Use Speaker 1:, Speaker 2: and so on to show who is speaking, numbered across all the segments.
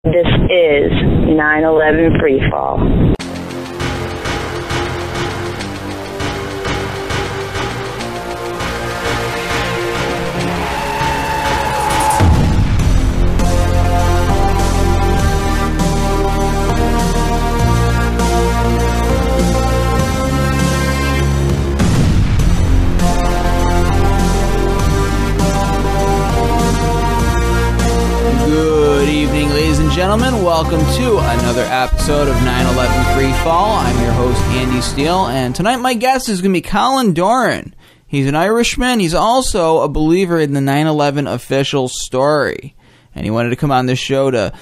Speaker 1: This is 9/11 Freefall.
Speaker 2: Gentlemen, welcome to another episode of 9/11 Freefall. I'm your host, Andy Steele, and tonight my guest is going to be Colin Doran. He's an Irishman. He's also a believer in the 9/11 official story, and he wanted to come on this show to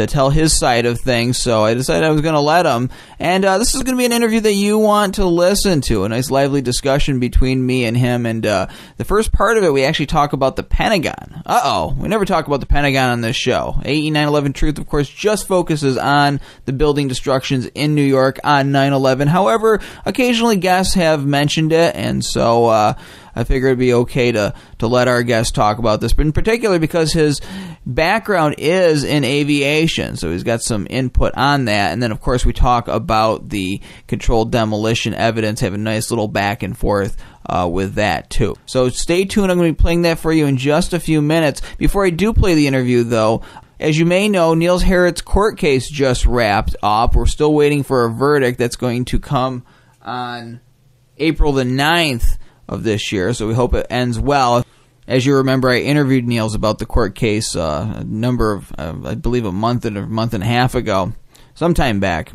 Speaker 2: tell his side of things, so I decided I was going to let him. And this is going to be an interview that you want to listen to, a nice lively discussion between me and him. And the first part of it, we actually talk about the Pentagon. We never talk about the Pentagon on this show. AE 9/11 Truth, of course, just focuses on the building destructions in New York on 9/11. However, occasionally guests have mentioned it, and so I figured it'd be okay to let our guest talk about this, but in particular because his background is in aviation, so he's got some input on that. And then, of course, we talk about the controlled demolition evidence, have a nice little back and forth with that, too. So stay tuned. I'm going to be playing that for you in just a few minutes. Before I do play the interview, though, as you may know, Nils Harrit's court case just wrapped up. We're still waiting for a verdict that's going to come on April the 9th of this year, so we hope it ends well. As you remember, I interviewed Nils about the court case a number of, I believe a month and a half ago, sometime back.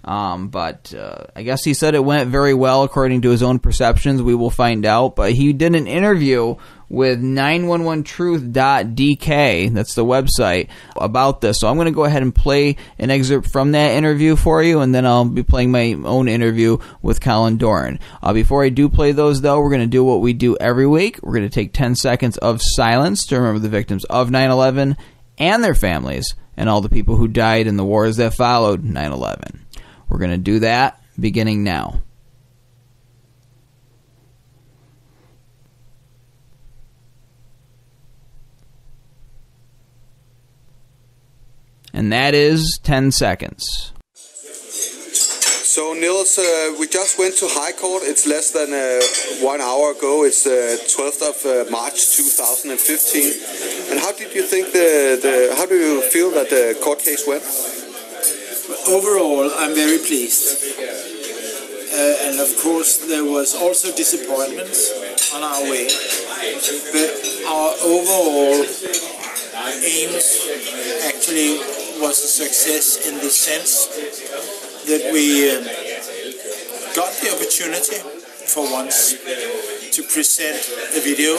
Speaker 2: But I guess he said it went very well according to his own perceptions. We will find out. But he did an interview with 911truth.dk, that's the website, about this. So I'm going to go ahead and play an excerpt from that interview for you, and then I'll be playing my own interview with Colin Doran. Before I do play those, though, we're going to do what we do every week. We're going to take 10 seconds of silence to remember the victims of 9/11 and their families and all the people who died in the wars that followed 9/11. We're going to do that beginning now. And that is 10 seconds.
Speaker 3: So, Nils, we just went to High Court. It's less than 1 hour ago. It's 12th of March 2015. And how did you think how do you feel that the court case went?
Speaker 4: Overall, I'm very pleased. And of course, there was also disappointments on our way. But our overall aims actually was a success in the sense that we got the opportunity for once to present a video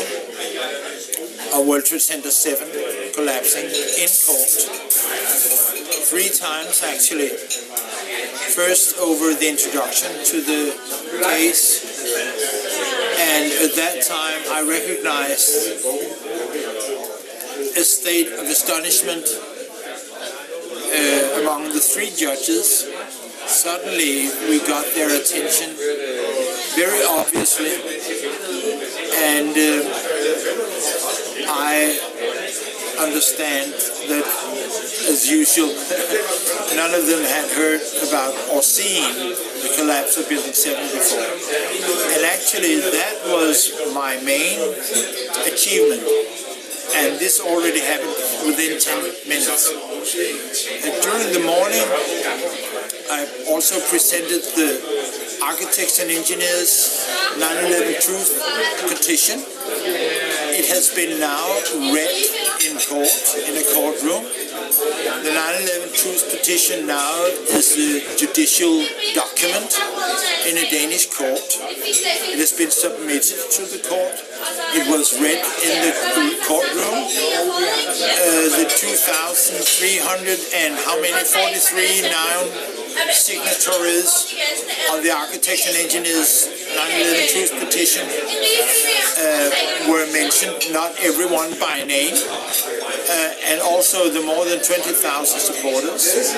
Speaker 4: of World Trade Center 7 collapsing in court. 3 times actually. First over the introduction to the case, and at that time I recognized a state of astonishment among the 3 judges. Suddenly we got their attention very obviously, and I understand that, as usual, none of them had heard about or seen the collapse of Building 7 before. And actually that was my main achievement. And this already happened within 10 minutes. And during the morning, I also presented the architects and engineers 9/11 Truth petition. It has been now read in court, in a courtroom. The 9/11 Truth petition now is a judicial document in a Danish court. It has been submitted to the court. It was read in the courtroom. The 2,300 and how many? 43 now signatories of the architects and engineers 9/11 Truth petition were mentioned, not everyone by name, and also the more than 20,000 supporters.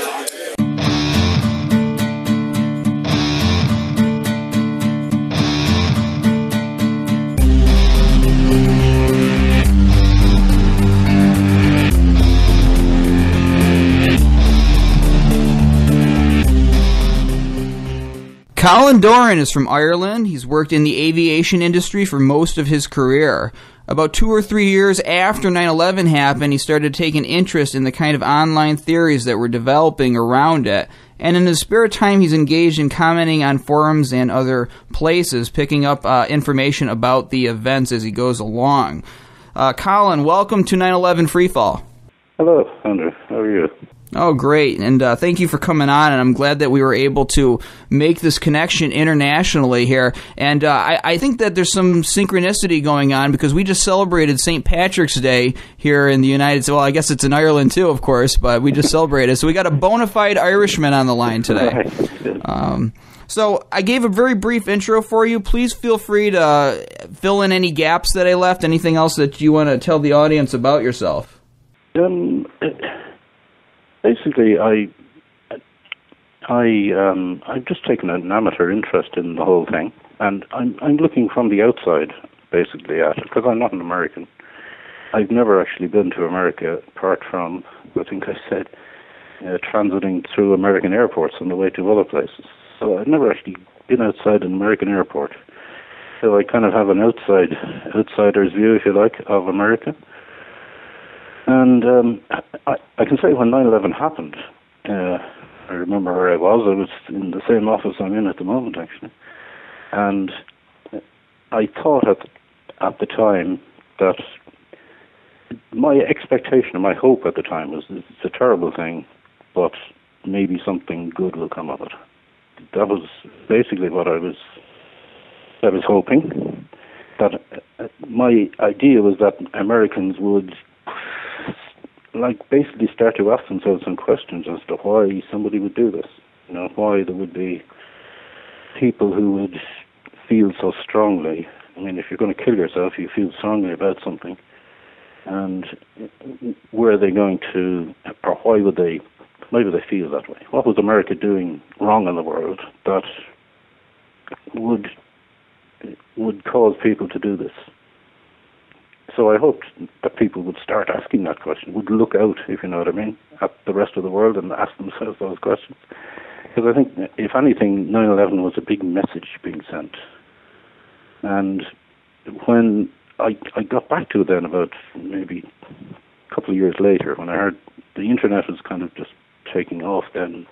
Speaker 2: Colin Doran is from Ireland. He's worked in the aviation industry for most of his career. About 2 or 3 years after 9/11 happened, he started taking interest in the kind of online theories that were developing around it. And in his spare time, he's engaged in commenting on forums and other places, picking up information about the events as he goes along. Colin, welcome to 9/11 Freefall.
Speaker 5: Hello, Andrew. How are you?
Speaker 2: Oh, great. And thank you for coming on, and I'm glad that we were able to make this connection internationally here. And I think that there's some synchronicity going on because we just celebrated St. Patrick's Day here in the United States. Well, I guess it's in Ireland too, of course, but we just celebrated. So we got a bona fide Irishman on the line today. So I gave a very brief intro for you. Please feel free to fill in any gaps that I left, anything else that you want to tell the audience about yourself.
Speaker 5: Basically, I've just taken an amateur interest in the whole thing, and I'm looking from the outside, basically, at it, because I'm not an American. I've never actually been to America, apart from, I think I said, transiting through American airports on the way to other places. So I've never actually been outside an American airport. So I kind of have an outsider's view, if you like, of America. And I can say when 9/11 happened, I remember where I was. I was in the same office I'm in at the moment, actually. And I thought at the time that my expectation and my hope at the time was it's a terrible thing, but maybe something good will come of it. That was basically what I was hoping. That my idea was that Americans would basically start to ask themselves some questions as to why somebody would do this. You know, why there would be people who would feel so strongly. I mean, if you're going to kill yourself, you feel strongly about something. And were they going to, or why would they feel that way? What was America doing wrong in the world that would cause people to do this? So I hoped that people would start asking that question, would look out, if you know what I mean, at the rest of the world and ask themselves those questions. Because I think, if anything, 9/11 was a big message being sent. And when I got back to it then about maybe a couple of years later, when I heard the internet was kind of just taking off then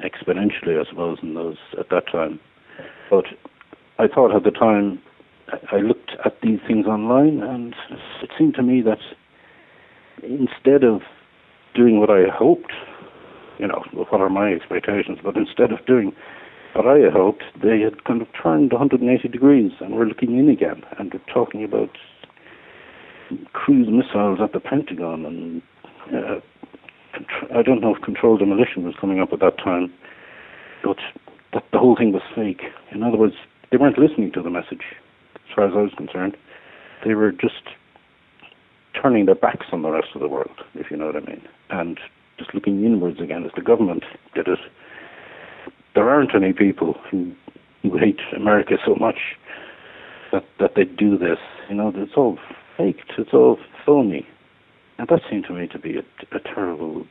Speaker 5: exponentially, I suppose, at that time. But I thought at the time, I looked at these things online, and it seemed to me that instead of doing what I hoped, you know, what are my expectations, but instead of doing what I had hoped, they had kind of turned 180 degrees and were looking in again, and were talking about cruise missiles at the Pentagon, and I don't know if controlled demolition was coming up at that time, but that the whole thing was fake. In other words, they weren't listening to the message. As far as I was concerned, they were just turning their backs on the rest of the world, if you know what I mean, and just looking inwards again as the government did it. There aren't any people who hate America so much that they do this. You know, it's all faked, it's all phony. And that seemed to me to be a terrible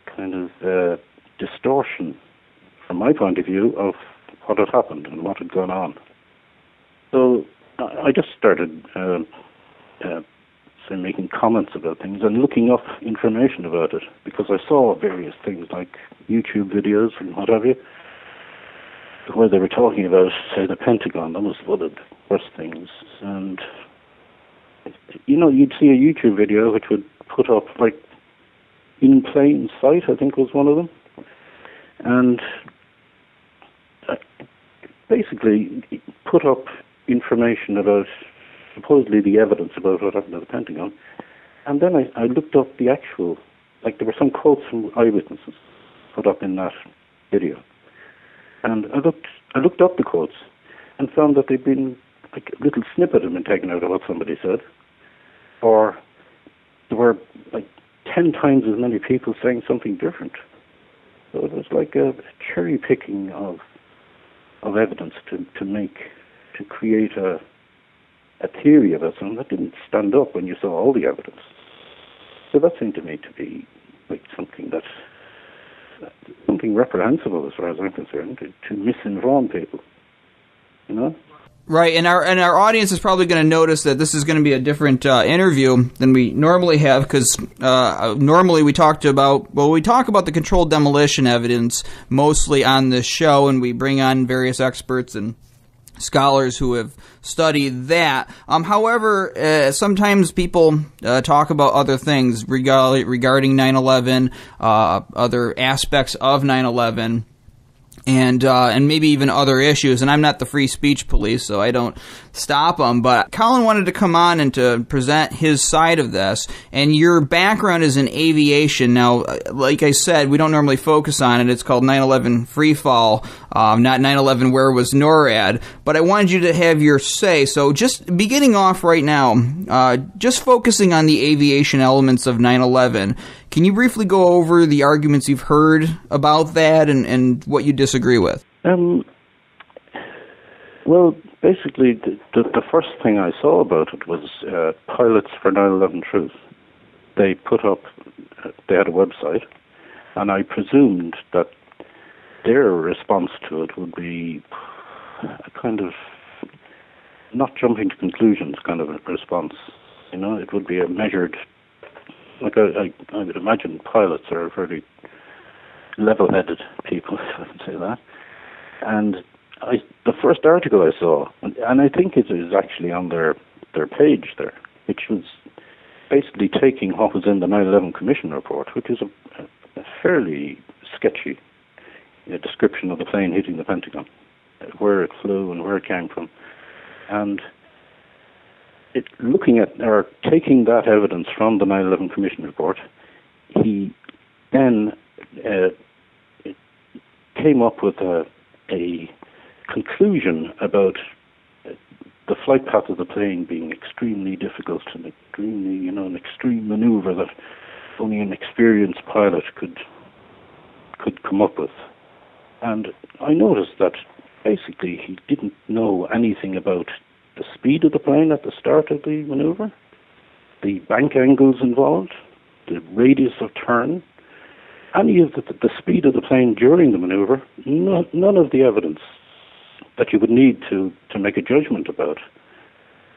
Speaker 5: kind of distortion, from my point of view, of what had happened and what had gone on. So I just started making comments about things and looking up information about it, because I saw various things like YouTube videos and what have you, where they were talking about, say, the Pentagon. That was one of the worst things. And, you know, you'd see a YouTube video which would put up, like, in plain sight, I think was one of them. And basically put up information about supposedly the evidence about what happened to the Pentagon. And then I looked up the actual, like there were some quotes from eyewitnesses put up in that video. And I looked up the quotes and found that they'd been, like, a little snippet had been taken out of what somebody said. Or there were like 10 times as many people saying something different. So it was like a cherry picking of evidence to create a theory about something that didn't stand up when you saw all the evidence. So that seemed to me to be like something something reprehensible as far as I'm concerned, to misinform people, you know?
Speaker 2: Right, and our audience is probably going to notice that this is going to be a different interview than we normally have, because normally we talk about the controlled demolition evidence mostly on this show, and we bring on various experts and scholars who have studied that. However, sometimes people talk about other things regarding 9/11, other aspects of 9/11. And maybe even other issues, and I'm not the free speech police, so I don't stop them. But Colin wanted to come on and to present his side of this, and your background is in aviation. Now, like I said, we don't normally focus on it. It's called 9/11 Freefall, not 9/11 Where Was NORAD. But I wanted you to have your say. So just beginning off right now, just focusing on the aviation elements of 9/11, can you briefly go over the arguments you've heard about that and what you disagree with?
Speaker 5: Well, basically, the first thing I saw about it was Pilots for 9/11 Truth. They they had a website, and I presumed that their response to it would be a kind of not jumping to conclusions kind of a response. You know, it would be a measured. Like I would imagine pilots are very level-headed people, if I can say that. And the first article I saw, and I think it is actually on their page there, which was basically taking what was in the 9/11 Commission report, which is a fairly sketchy description of the plane hitting the Pentagon, where it flew and where it came from. And looking at or taking that evidence from the 9/11 Commission report, he then came up with a conclusion about the flight path of the plane being extremely difficult and extremely, an extreme maneuver that only an experienced pilot could come up with. And I noticed that basically he didn't know anything about the speed of the plane at the start of the maneuver, the bank angles involved, the radius of turn, any of the speed of the plane during the maneuver. None of the evidence that you would need to make a judgment about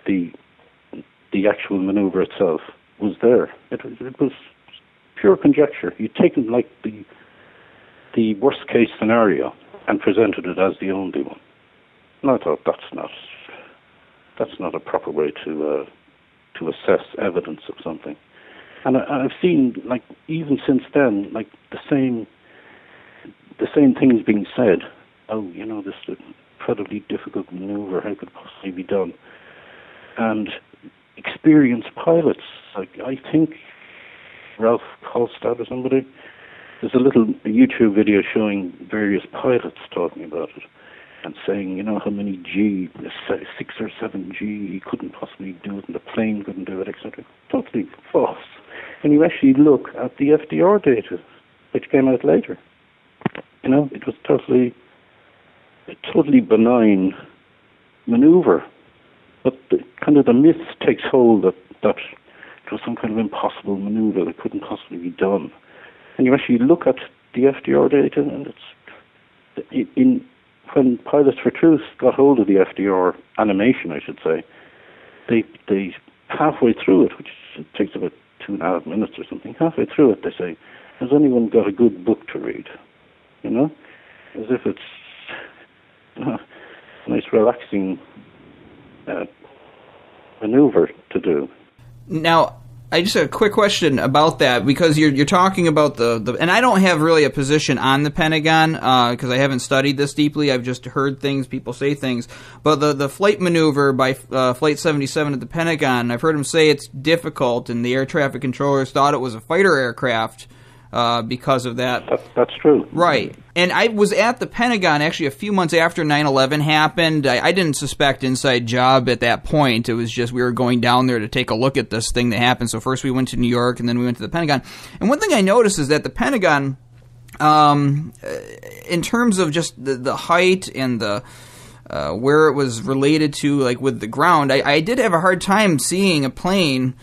Speaker 5: the actual maneuver itself was there. It was pure conjecture. You'd taken like the worst case scenario and presented it as the only one. And I thought that's not a proper way to assess evidence of something. And I've seen, like, even since then, like the same things being said. Oh, this incredibly difficult maneuver, how could it possibly be done? And experienced pilots, like I think Ralph Kolstad or somebody, there's a little YouTube video showing various pilots talking about it and saying, how many G, 6 or 7 G, he couldn't possibly do it, and the plane couldn't do it, etc. Totally false. And you actually look at the FDR data, which came out later. It was a totally benign maneuver. But the myth takes hold that it was some kind of impossible maneuver that couldn't possibly be done. And you actually look at the FDR data, and when Pilots for Truth got hold of the FDR animation, I should say, they halfway through it, which takes about 2.5 minutes or something, halfway through it they say, has anyone got a good book to read? As if it's a nice relaxing maneuver to do.
Speaker 2: Now, I just have a quick question about that, because you're talking about the and I don't have really a position on the Pentagon because I haven't studied this deeply. I've just heard things, people say things. But the flight maneuver by Flight 77 at the Pentagon, I've heard them say it's difficult, and the air traffic controllers thought it was a fighter aircraft because of that.
Speaker 5: That's true.
Speaker 2: Right. And I was at the Pentagon actually a few months after 9/11 happened. I didn't suspect inside job at that point. It was just we were going down there to take a look at this thing that happened. So first we went to New York, and then we went to the Pentagon. And one thing I noticed is that the Pentagon, in terms of just the height and the where it was related to, like with the ground, I did have a hard time seeing a plane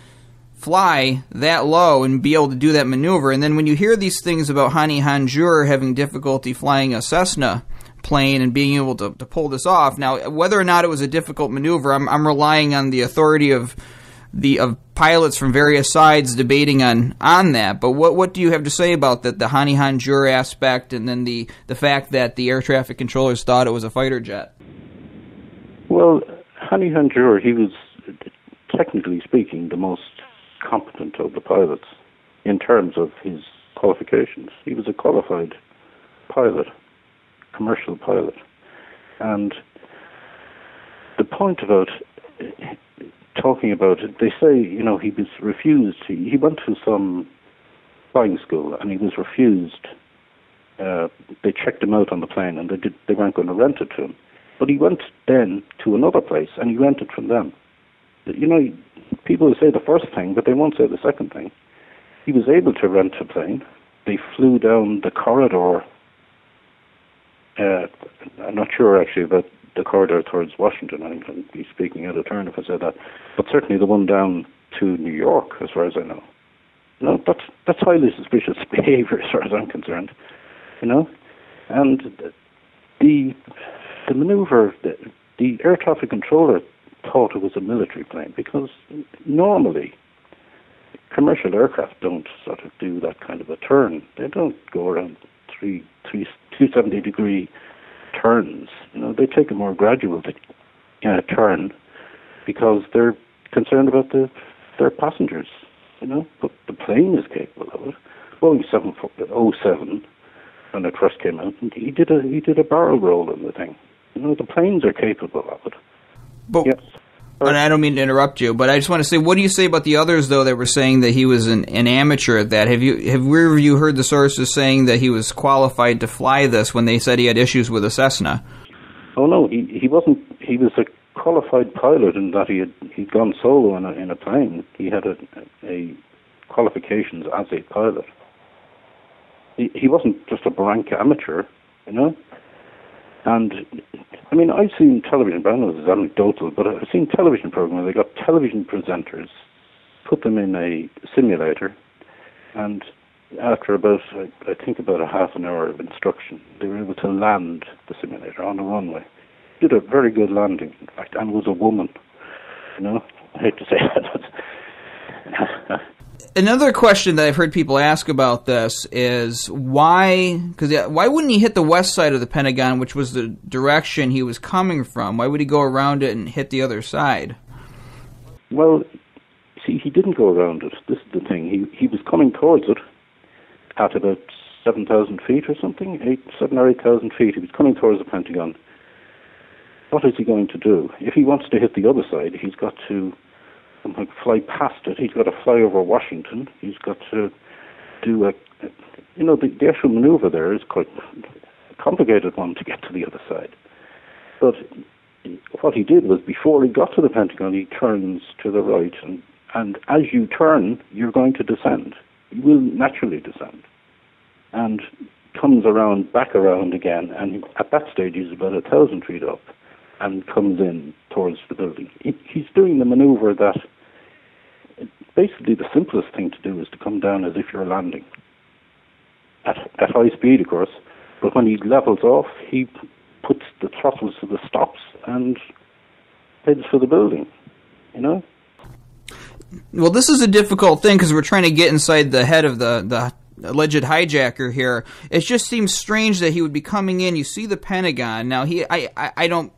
Speaker 2: fly that low and be able to do that maneuver. And then when you hear these things about Hani Hanjour having difficulty flying a Cessna plane and being able to pull this off, now whether or not it was a difficult maneuver, I'm relying on the authority of pilots from various sides debating on that. But what do you have to say about the Hani Hanjour aspect, and then the fact that the air traffic controllers thought it was a fighter jet?
Speaker 5: Well, Hani Hanjour, he was, technically speaking, the most competent of the pilots in terms of his qualifications. He was a qualified pilot, commercial pilot. And the point about talking about it, they say, he was refused. He went to some flying school and he was refused. They checked him out on the plane and they weren't going to rent it to him. But he went then to another place and he rented from them. People will say the first thing, but they won't say the second thing. He was able to rent a plane. They flew down the corridor. I'm not sure actually about the corridor towards Washington. I'd be speaking out of turn if I said that. But certainly the one down to New York, as far as I know. That's highly suspicious behavior as far as I'm concerned. And the maneuver, the air traffic controller thought it was a military plane because normally commercial aircraft don't sort of do that kind of a turn. They don't go around 270-degree turns. They take a more gradual turn because they're concerned about their passengers. But the plane is capable of it. Boeing 707, when it first came out, and he did a barrel roll in the thing. The planes are capable of it.
Speaker 2: But,
Speaker 5: yes.
Speaker 2: And I don't mean to interrupt you, but I just want to say, what do you say about the others, though, that were saying that he was an amateur at that? Have you heard the sources saying that he was qualified to fly this when they said he had issues with a Cessna?
Speaker 5: Oh no, he wasn't. He was a qualified pilot in that he'd gone solo in a plane. He had a qualifications as a pilot. He wasn't just a rank amateur, And I've seen television, but I know this is anecdotal, but I've seen television programs where they got television presenters, put them in a simulator, and after about a half an hour of instruction, they were able to land the simulator on a runway. Did a very good landing, in fact, and was a woman. I hate to say that.
Speaker 2: Another question that I've heard people ask about this is why wouldn't he hit the west side of the Pentagon, which was the direction he was coming from? Why would he go around it and hit the other side?
Speaker 5: Well, see, he didn't go around it. This is the thing. He was coming towards it at about 7,000 feet or something, 7,000 or 8,000 feet. He was coming towards the Pentagon. What is he going to do? If he wants to hit the other side, he's got to fly past it. He's got to fly over Washington. He's got to do the actual maneuver there is quite a complicated one to get to the other side. But what he did was, before he got to the Pentagon, he turns to the right, and as you turn, you're going to descend. You will naturally descend. And comes back around again, and at that stage he's about 1,000 feet up and comes in towards the building. He's doing the maneuver that basically the simplest thing to do is to come down as if you're landing at high speed, of course. But when he levels off, he puts the throttles to the stops and heads for the building.
Speaker 2: Well, this is a difficult thing because we're trying to get inside the head of the alleged hijacker here. It just seems strange that he would be coming in. You see the Pentagon. Now, I don't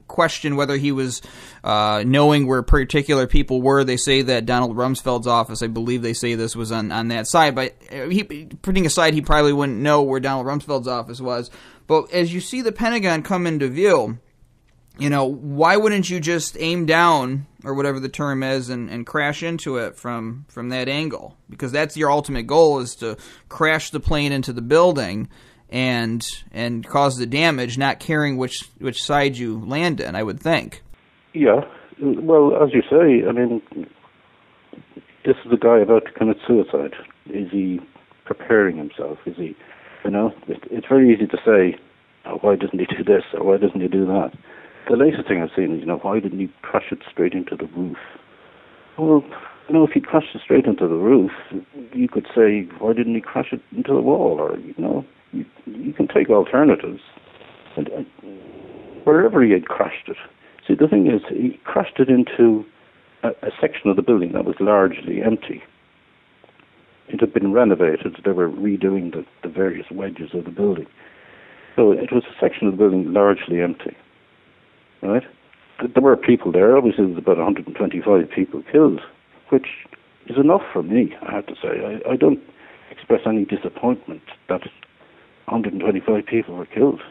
Speaker 2: question whether he was knowing where particular people were. They say that Donald Rumsfeld's office, I believe they say this was on that side, but putting aside, he probably wouldn't know where Donald Rumsfeld's office was. But as you see the Pentagon come into view, why wouldn't you just aim down, or whatever the term is, and crash into it from that angle? Because that's your ultimate goal, is to crash the plane into the building and cause the damage, not caring which side you land in, I would think. Yeah.
Speaker 5: Well, as you say, this is a guy about to commit suicide. Is he preparing himself? Is he, it's very easy to say, oh, why doesn't he do this, or why doesn't he do that? The latest thing I've seen is, why didn't he crash it straight into the roof? Well, if he crashed it straight into the roof, you could say, why didn't he crash it into the wall? Or, you can take alternatives. And wherever he had crashed it. See, the thing is, he crashed it into a section of the building that was largely empty. It had been renovated. They were redoing the various wedges of the building. So it was a section of the building largely empty. Right? There were people there. Obviously, there was about 125 people killed, which is enough for me, I have to say. I don't express any disappointment that 125 people were killed.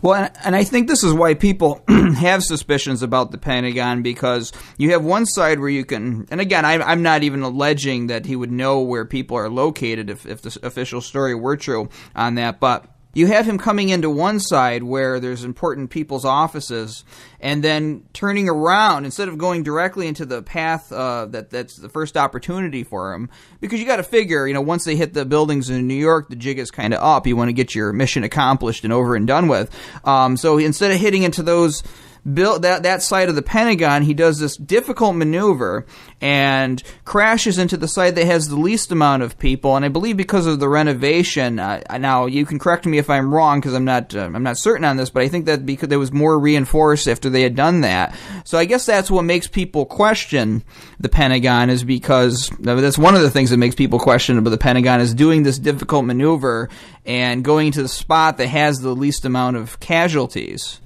Speaker 2: Well, and I think this is why people have suspicions about the Pentagon, because you have one side where you can, and again, I'm not even alleging that he would know where people are located if the official story were true on that, but you have him coming into one side where there's important people's offices and then turning around instead of going directly into the path that's the first opportunity for him. Because you got to figure, once they hit the buildings in New York, the jig is kind of up. You want to get your mission accomplished and over and done with. So instead of hitting into those that side of the Pentagon, he does this difficult maneuver and crashes into the side that has the least amount of people. And I believe because of the renovation, now you can correct me if I'm wrong because I'm not certain on this, but I think that because it was more reinforced after they had done that. So I guess that's what makes people question the Pentagon, is because that's one of the things that makes people question about the Pentagon, is doing this difficult maneuver and going to the spot that has the least amount of casualties.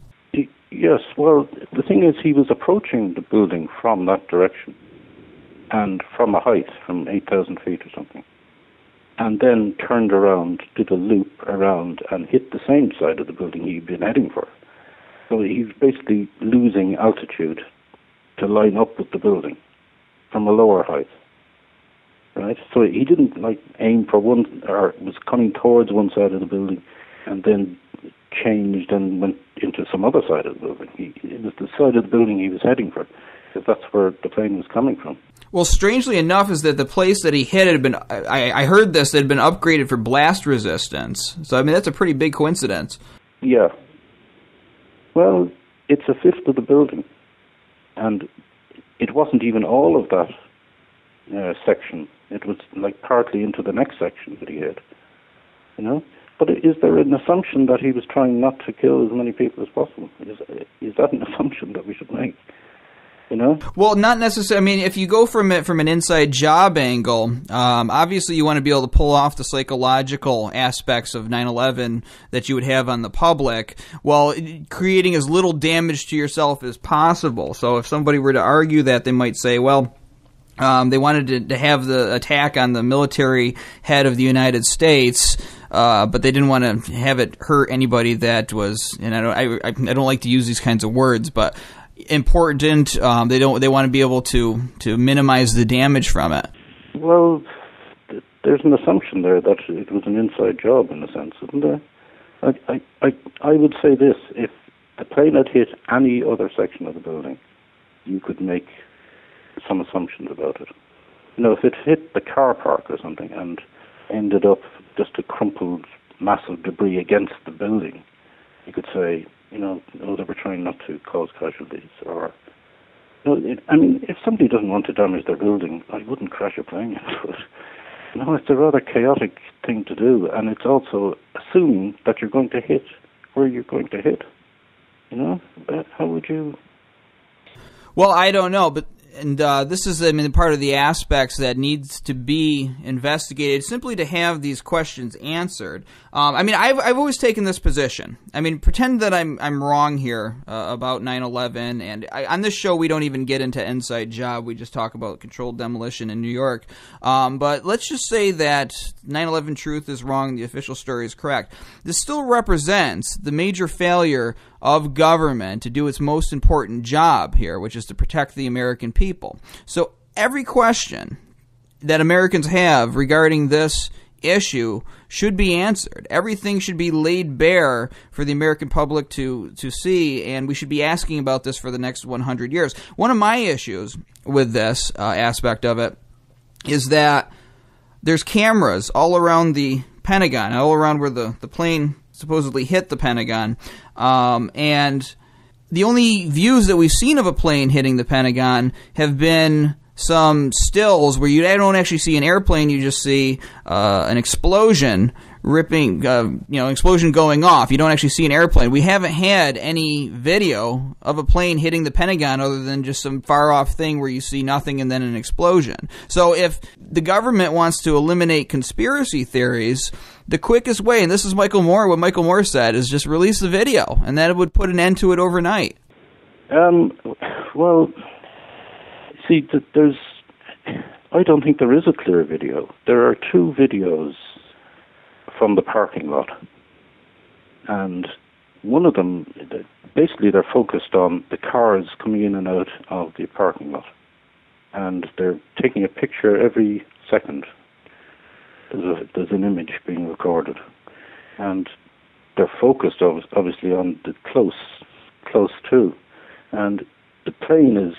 Speaker 5: Yes, well, the thing is, he was approaching the building from that direction, and from a height, from 8,000 feet or something, and then turned around, did a loop around, and hit the same side of the building he'd been heading for. So he was basically losing altitude to line up with the building from a lower height, right? So he didn't, aim for one, or was coming towards one side of the building, and then changed and went into some other side of the building. It was the side of the building he was heading for, because that's where the plane was coming from.
Speaker 2: Well, strangely enough, is that the place that he hit had been, I heard this, had been upgraded for blast resistance. So, that's a pretty big coincidence. Yeah.
Speaker 5: Well, it's a fifth of the building. And it wasn't even all of that section. It was partly into the next section that he hit. But is there an assumption that he was trying not to kill as many people as possible? Is that an assumption that we should make?
Speaker 2: Well, not necessarily. If you go from an inside job angle, obviously you want to be able to pull off the psychological aspects of 9/11 that you would have on the public, while creating as little damage to yourself as possible. So if somebody were to argue that, they might say, well, they wanted to have the attack on the military head of the United States, but they didn't want to have it hurt anybody that was, and I don't like to use these kinds of words, but important. They want to be able to minimize the damage from it.
Speaker 5: Well, there's an assumption there that it was an inside job in a sense, isn't there? I would say this: if the plane had hit any other section of the building, you could make some assumptions about it. If it hit the car park or something and ended up just a crumpled massive debris against the building, you could say, they were trying not to cause casualties. Or, if somebody doesn't want to damage their building, I wouldn't crash a plane into it. It's a rather chaotic thing to do, and it's also assuming that you're going to hit where you're going to hit. How would you?
Speaker 2: Well, I don't know, but this is part of the aspects that needs to be investigated, simply to have these questions answered. I've always taken this position. Pretend that I'm wrong here about 9/11, and on this show we don't even get into inside job. We just talk about controlled demolition in New York. But let's just say that 9/11 truth is wrong, the official story is correct. This still represents the major failure of government to do its most important job here, which is to protect the American people. So every question that Americans have regarding this issue should be answered. Everything should be laid bare for the American public to see, and we should be asking about this for the next 100 years. One of my issues with this aspect of it is that there's cameras all around the Pentagon, all around where the plane supposedly hit the Pentagon, and the only views that we've seen of a plane hitting the Pentagon have been some stills where you don't actually see an airplane, you just see an explosion ripping, explosion going off. You don't actually see an airplane. We haven't had any video of a plane hitting the Pentagon other than just some far-off thing where you see nothing and then an explosion. So if the government wants to eliminate conspiracy theories, the quickest way, and this is what Michael Moore said, is just release the video, and that would put an end to it overnight.
Speaker 5: Well, see, I don't think there is a clear video. There are two videos from the parking lot, and one of them, basically they're focused on the cars coming in and out of the parking lot, and they're taking a picture every second. There's an image being recorded, and they're focused obviously on the close to, and the plane is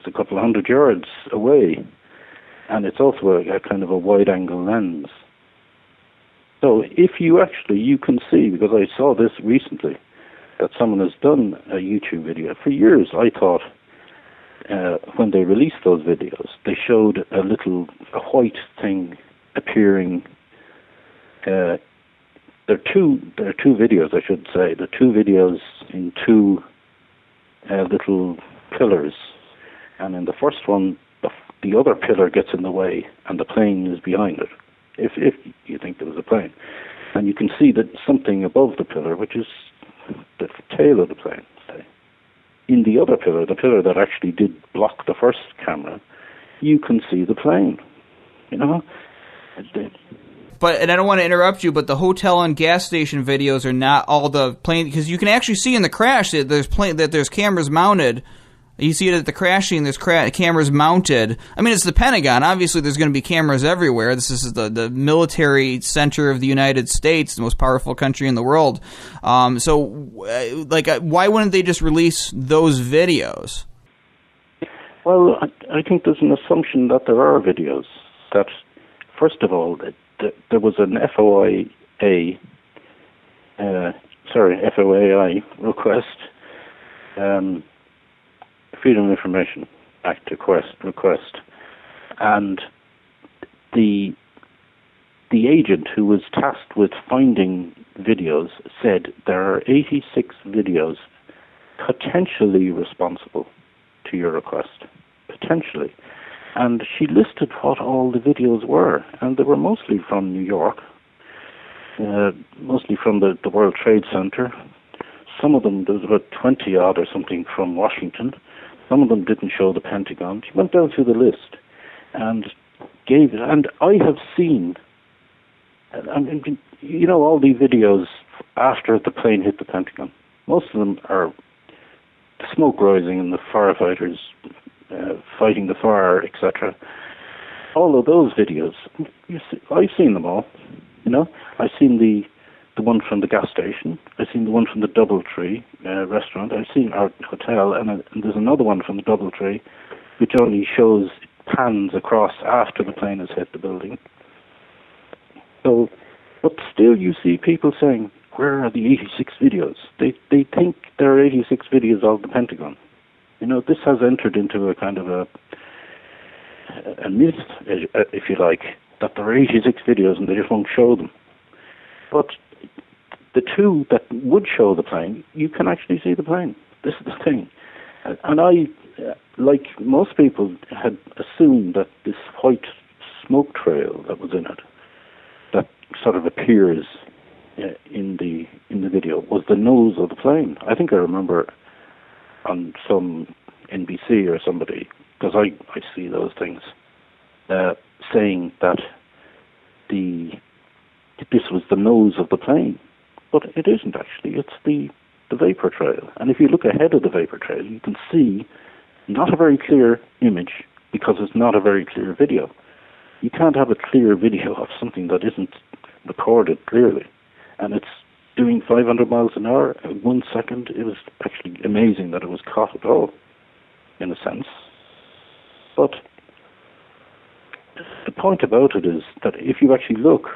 Speaker 5: a couple of 100 yards away, and it's also a kind of a wide-angle lens. So if you can see, because I saw this recently, that someone has done a YouTube video. For years I thought, when they released those videos, they showed a white thing appearing. There are two videos, I should say. There are two videos in two little pillars, and in the first one, the other pillar gets in the way, and the plane is behind it. If you think there was a plane, and you can see that something above the pillar, which is the tail of the plane. Say. In the other pillar, the pillar that actually did block the first camera, you can see the plane. You know.
Speaker 2: But, and I don't want to interrupt you, but the hotel and gas station videos are not all the plane, because you can actually see in the crash that there's cameras mounted. You see it at the crash scene, there's cameras mounted. I mean, it's the Pentagon. Obviously, there's going to be cameras everywhere. This is the military center of the United States, the most powerful country in the world. Why wouldn't they just release those videos?
Speaker 5: Well, I think there's an assumption that there are videos. That, first of all, there was an FOIA request, Freedom of Information Act request, and the agent who was tasked with finding videos said there are 86 videos potentially responsible to your request, potentially. And she listed what all the videos were, and they were mostly from New York, mostly from the World Trade Center. Some of them, there was about 20 odd or something from Washington. Some of them didn't show the Pentagon. She went down through the list and gave it. And I have seen, all the videos after the plane hit the Pentagon. Most of them are smoke rising and the firefighters fighting the fire, etc. All of those videos, I've seen them all. I've seen the one from the gas station. I've seen the one from the Doubletree restaurant. I've seen our hotel, and there's another one from the Doubletree, which only shows pans across after the plane has hit the building. So, but still, you see people saying, "Where are the 86 videos?" They think there are 86 videos of the Pentagon. This has entered into a kind of a myth, if you like, that there are 86 videos and they just won't show them. But the two that would show the plane, you can actually see the plane. This is the thing. And I, like most people, had assumed that this white smoke trail that was in it, that sort of appears in the video, was the nose of the plane. I think I remember on some NBC or somebody, because I see those things, saying that this was the nose of the plane. But it isn't actually. It's the vapor trail. And if you look ahead of the vapor trail, you can see not a very clear image because it's not a very clear video. You can't have a clear video of something that isn't recorded clearly. And it's doing 500 miles an hour in 1 second. It was actually amazing that it was caught at all, in a sense. But the point about it is that if you actually look,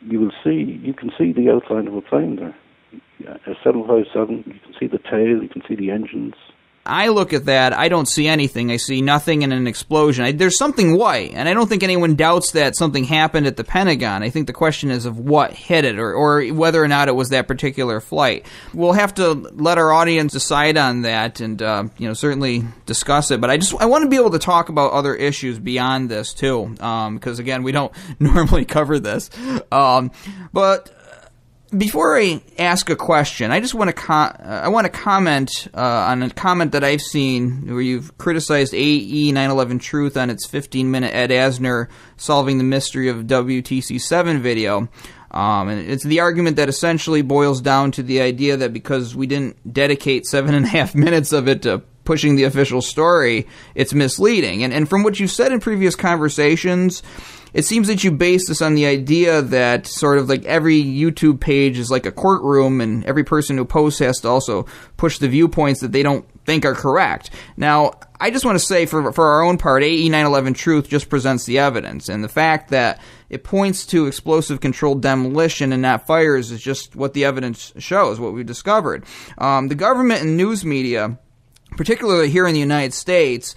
Speaker 5: you can see the outline of a plane there. A 757, you can see the tail, you can see the engines,
Speaker 2: I look at that, I don't see anything. I see nothing in an explosion. There's something white, and I don't think anyone doubts that something happened at the Pentagon. I think the question is of what hit it, or whether or not it was that particular flight. We'll have to let our audience decide on that, and certainly discuss it. But I want to be able to talk about other issues beyond this too, because again, we don't normally cover this. But before I ask a question, I just want to comment on a comment that I've seen where you've criticized AE 9/11 Truth on its 15-minute Ed Asner solving the mystery of WTC-7 video. And it's the argument that essentially boils down to the idea that because we didn't dedicate 7.5 minutes of it to pushing the official story, it's misleading. And from what you've said in previous conversations, it seems that you base this on the idea that sort of like every YouTube page is like a courtroom, and every person who posts has to also push the viewpoints that they don't think are correct. Now, I just want to say for our own part, AE 9/11 Truth just presents the evidence, and the fact that it points to explosive controlled demolition and not fires is just what the evidence shows, what we discovered. The government and news media, particularly here in the United States,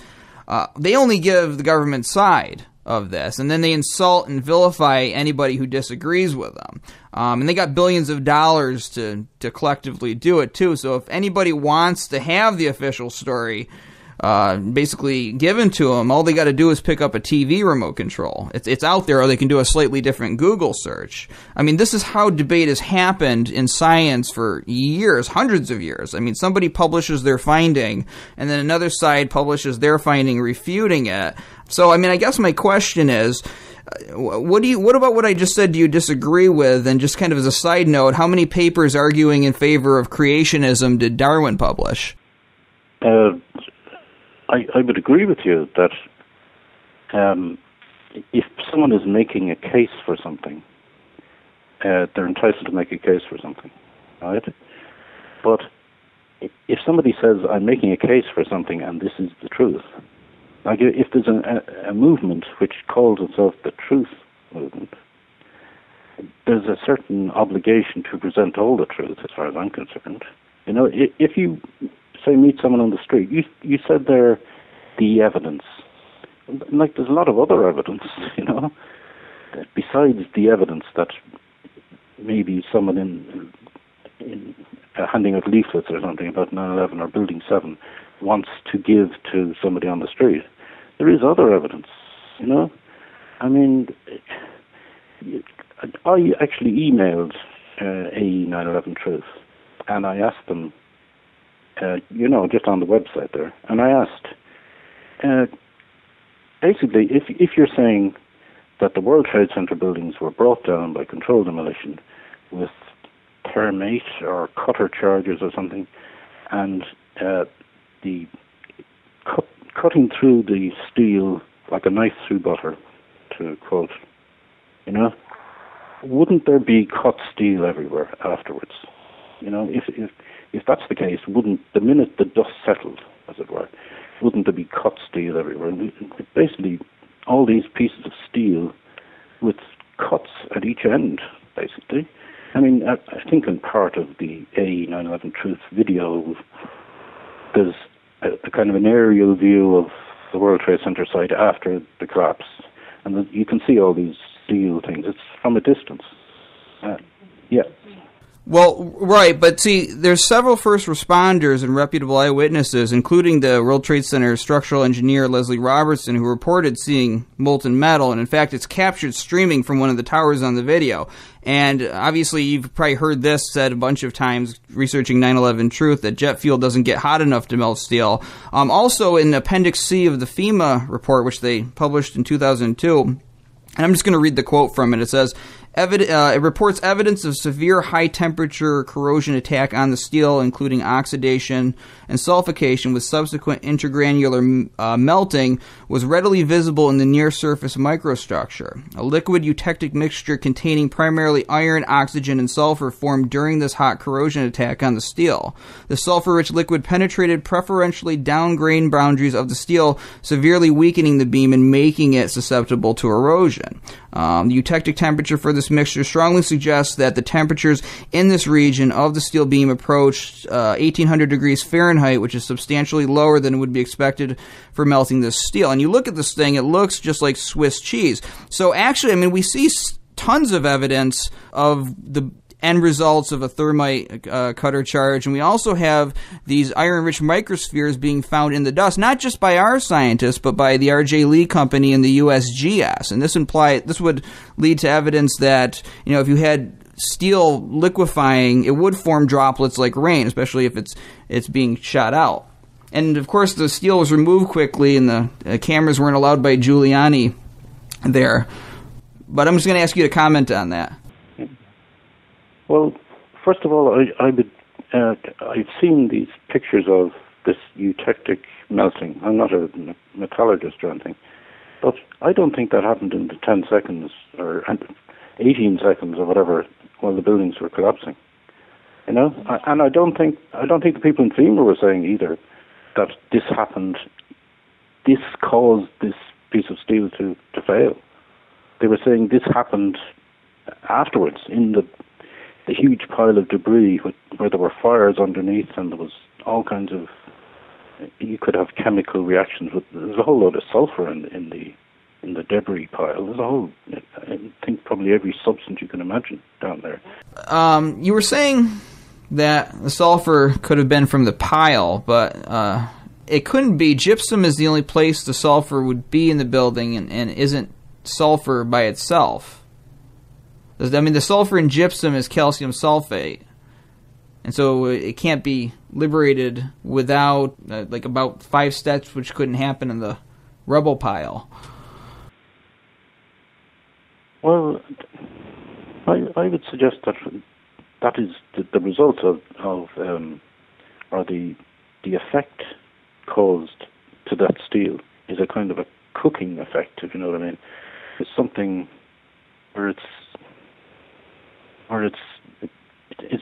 Speaker 2: they only give the government side of this, and then they insult and vilify anybody who disagrees with them. And they got billions of dollars to collectively do it too. So if anybody wants to have the official story basically given to them, all they got to do is pick up a TV remote control. It's out there, or they can do a slightly different Google search. I mean, this is how debate has happened in science for years, hundreds of years. I mean, somebody publishes their finding, and then another side publishes their finding refuting it. So, I mean, I guess my question is, what about what I just said do you disagree with? And just kind of as a side note, how many papers arguing in favor of creationism did Darwin publish?
Speaker 5: I would agree with you that if someone is making a case for something, they're entitled to make a case for something, right? But if somebody says, I'm making a case for something and this is the truth, like if there's a movement which calls itself the truth movement, there's a certain obligation to present all the truth as far as I'm concerned. You know, if you say meet someone on the street, you said there the evidence. Like there's a lot of other evidence, you know, besides the evidence that maybe someone in handing out leaflets or something about 9/11 or Building 7 wants to give to somebody on the street. There is other evidence, you know. I mean, I actually emailed AE 9/11 Truth, and I asked them, just on the website there, and I asked, basically, if you're saying that the World Trade Center buildings were brought down by controlled demolition with thermite or cutter charges or something, and the cutting through the steel like a knife through butter, to quote, you know, wouldn't there be cut steel everywhere afterwards? You know, if that's the case, wouldn't the minute the dust settled, as it were, wouldn't there be cut steel everywhere? And basically, all these pieces of steel with cuts at each end, basically. I mean, I think in part of the AE 9/11 Truth video, there's a kind of an aerial view of the World Trade Center site after the collapse, and you can see all these steel things. It's from a distance. Yeah.
Speaker 2: Well, right, but see, there's several first responders and reputable eyewitnesses, including the World Trade Center structural engineer Leslie Robertson, who reported seeing molten metal, and in fact, it's captured streaming from one of the towers on the video. And obviously, you've probably heard this said a bunch of times researching 9/11 Truth, that jet fuel doesn't get hot enough to melt steel. Also, in Appendix C of the FEMA report, which they published in 2002, and I'm just going to read the quote from it. It says, it reports evidence of severe high-temperature corrosion attack on the steel, including oxidation and sulfication with subsequent intergranular melting, was readily visible in the near-surface microstructure. A liquid eutectic mixture containing primarily iron, oxygen, and sulfur formed during this hot corrosion attack on the steel. The sulfur-rich liquid penetrated preferentially down-grain boundaries of the steel, severely weakening the beam and making it susceptible to erosion. The eutectic temperature for this mixture strongly suggests that the temperatures in this region of the steel beam approached 1,800 degrees Fahrenheit, which is substantially lower than would be expected for melting this steel. And you look at this thing, it looks just like Swiss cheese. So actually, I mean, we see tons of evidence of the end results of a thermite cutter charge, and we also have these iron-rich microspheres being found in the dust, not just by our scientists, but by the R.J. Lee Company and the USGS. And this would lead to evidence that, you know, if you had steel liquefying, it would form droplets like rain, especially if it's being shot out. And of course, the steel was removed quickly, and the cameras weren't allowed by Giuliani there. But I'm just going to ask you to comment on that.
Speaker 5: Well, first of all, I've seen these pictures of this eutectic melting. I'm not a metallurgist or anything, but I don't think that happened in the 10 seconds or 18 seconds or whatever while the buildings were collapsing. You know, and I don't think the people in FEMA were saying either that this happened. This caused this piece of steel to fail. They were saying this happened afterwards in the huge pile of debris where there were fires underneath, and there was all kinds of, you could have chemical reactions. There's a whole load of sulfur in the debris pile. There's a whole, I think probably every substance you can imagine down there.
Speaker 2: You were saying that the sulfur could have been from the pile, but it couldn't be. Gypsum is the only place the sulfur would be in the building, and isn't sulfur by itself. I mean, the sulfur in gypsum is calcium sulfate, and so it can't be liberated without like about 5 steps, which couldn't happen in the rubble pile.
Speaker 5: Well, I would suggest that is the result of or the effect caused to that steel is a kind of a cooking effect, if you know what I mean. It's something where it's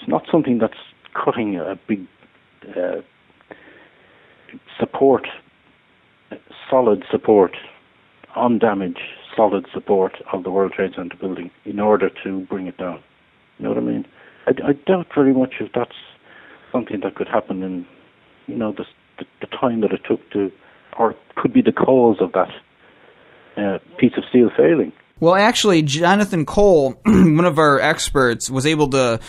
Speaker 5: not something that's cutting a big solid support, undamaged solid support of the World Trade Center building in order to bring it down. You know what I mean? I doubt very much if that's something that could happen in, you know, the time that it took to, or could be the cause of that piece of steel failing.
Speaker 2: Well, actually, Jonathan Cole, one of our experts, was able to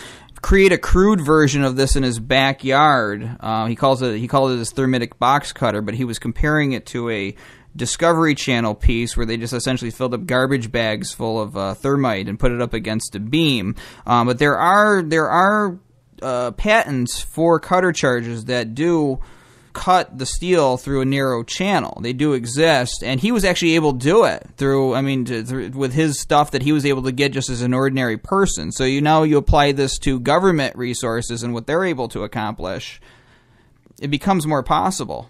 Speaker 2: create a crude version of this in his backyard. He called it his thermitic box cutter, but he was comparing it to a Discovery Channel piece where they just essentially filled up garbage bags full of thermite and put it up against a beam. But there are patents for cutter charges that do cut the steel through a narrow channel. They do exist, and he was actually able to do it with his stuff that he was able to get just as an ordinary person. So you apply this to government resources and what they're able to accomplish, it becomes more possible.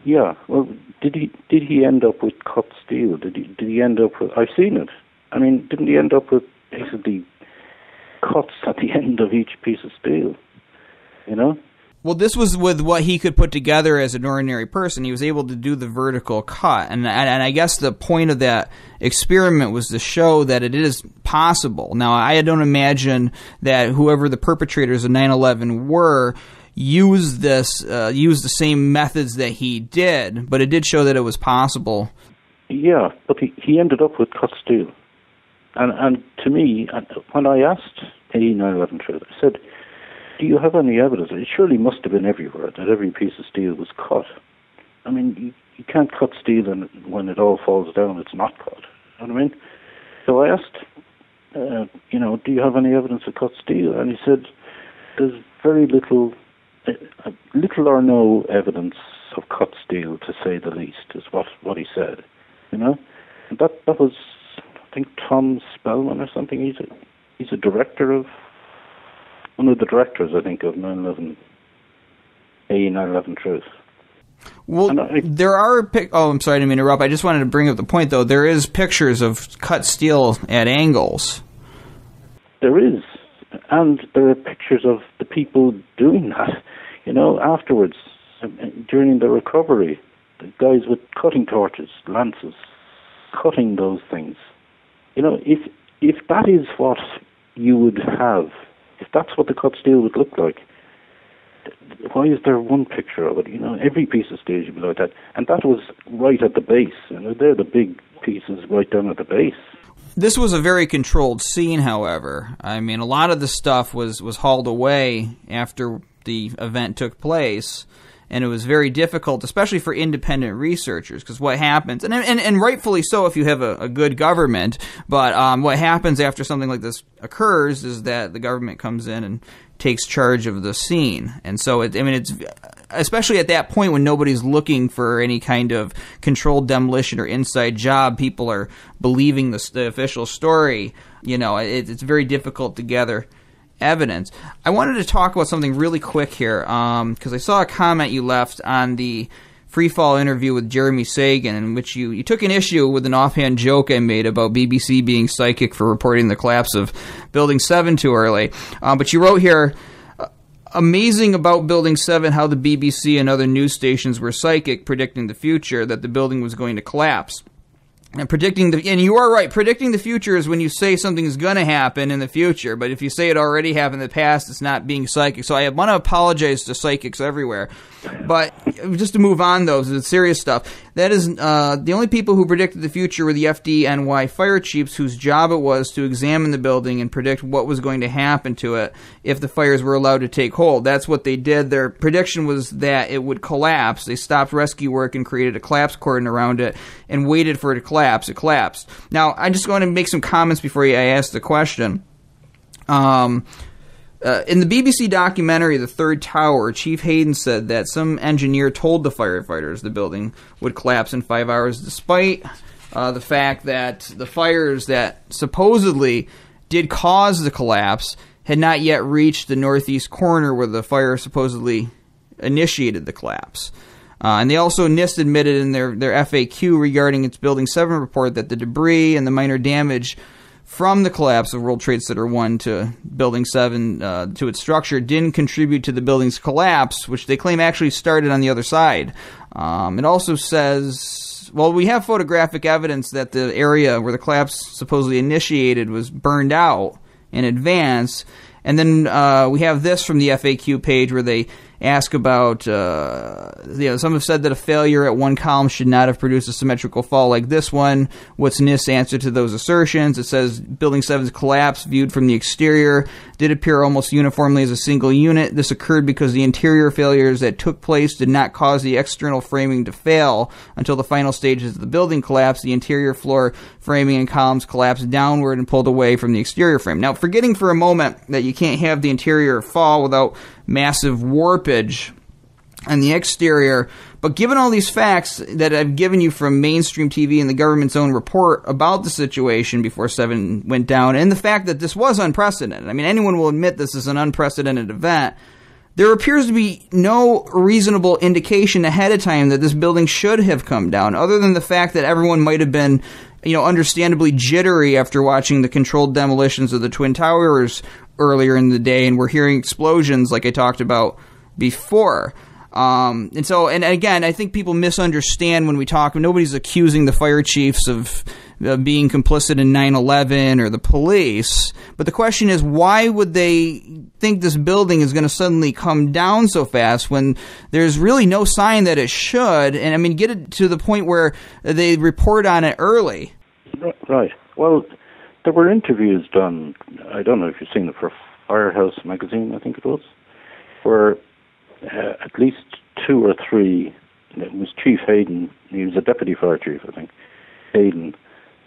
Speaker 5: Yeah. Well, did he end up with cut steel? Did he end up with? I've seen it. I mean, didn't he end up with basically cuts at the end of each piece of steel? You know.
Speaker 2: Well, this was with what he could put together as an ordinary person. He was able to do the vertical cut. And I guess the point of that experiment was to show that it is possible. Now, I don't imagine that whoever the perpetrators of 9/11 were used the same methods that he did, but it did show that it was possible. Yeah,
Speaker 5: but he ended up with cut steel. And to me, when I asked a 9/11 truth, I said, do you have any evidence? It surely must have been everywhere that every piece of steel was cut. I mean, you can't cut steel and when it all falls down, it's not cut. You know what I mean? So I asked, do you have any evidence of cut steel? And he said, there's very little or no evidence of cut steel, to say the least, is what he said. You know, and that was, I think, Tom Spellman or something. He's a director of. One of the directors, I think, of 9/11 Truth.
Speaker 2: Well, there are... I'm sorry to interrupt. I just wanted to bring up the point, though. There is pictures of cut steel at angles.
Speaker 5: There is. And there are pictures of the people doing that, afterwards, during the recovery. The guys with cutting torches, lances, cutting those things, if that is what you would have, if that's what the cut steel would look like, why is there one picture of it? Every piece of steel should be like that. And that was right at the base. They're the big pieces right down at the base.
Speaker 2: This was a very controlled scene, however. I mean, a lot of the stuff was hauled away after the event took place, and it was very difficult, especially for independent researchers, because what happens, and rightfully so if you have a good government, but what happens after something like this occurs is that the government comes in and takes charge of the scene. And so, it's especially at that point when nobody's looking for any kind of controlled demolition or inside job, people are believing the official story. It's very difficult to gather evidence. I wanted to talk about something really quick here, because I saw a comment you left on the Freefall interview with Jeremy Sagan, in which you took an issue with an offhand joke I made about BBC being psychic for reporting the collapse of Building 7 too early. But you wrote here, amazing about Building 7 how the BBC and other news stations were psychic, predicting the future, that the building was going to collapse. And you are right, predicting the future is when you say something is going to happen in the future, but if you say it already happened in the past, it's not being psychic. So I want to apologize to psychics everywhere. But just to move on, though, to the serious stuff, that is the only people who predicted the future were the FDNY fire chiefs, whose job it was to examine the building and predict what was going to happen to it if the fires were allowed to take hold. That's what they did. Their prediction was that it would collapse. They stopped rescue work and created a collapse cordon around it and waited for it to collapse. It collapsed. Now, I just want to make some comments before I ask the question. In the BBC documentary, The Third Tower, Chief Hayden said that some engineer told the firefighters the building would collapse in 5 hours, despite the fact that the fires that supposedly did cause the collapse had not yet reached the northeast corner where the fire supposedly initiated the collapse. And they also, NIST admitted in their FAQ regarding its Building 7 report that the debris and the minor damage from the collapse of World Trade Center 1 to Building 7 to its structure didn't contribute to the building's collapse, which they claim actually started on the other side. It also says, well, we have photographic evidence that the area where the collapse supposedly initiated was burned out in advance. And then we have this from the FAQ page where they ask about, some have said that a failure at one column should not have produced a symmetrical fall like this one. What's NIST's answer to those assertions? It says Building 7's collapse, viewed from the exterior, did appear almost uniformly as a single unit. This occurred because the interior failures that took place did not cause the external framing to fail until the final stages of the building collapsed. The interior floor framing and columns collapsed downward and pulled away from the exterior frame. Now, forgetting for a moment that you can't have the interior fall without massive warpage on the exterior, but given all these facts that I've given you from mainstream TV and the government's own report about the situation before 7 went down, and the fact that this was unprecedented, I mean, anyone will admit this is an unprecedented event, there appears to be no reasonable indication ahead of time that this building should have come down, other than the fact that everyone might have been, understandably jittery after watching the controlled demolitions of the Twin Towers earlier in the day, and we're hearing explosions like I talked about before. And again, I think people misunderstand when we talk. Nobody's accusing the fire chiefs of being complicit in 9/11 or the police. But the question is, why would they think this building is going to suddenly come down so fast when there's really no sign that it should? And I mean, get it to the point where they report on it early.
Speaker 5: Right. Well, there were interviews done, I don't know if you've seen it, for Firehouse magazine, I think it was, where at least 2 or 3, it was Chief Hayden, he was a deputy fire chief, I think, Hayden,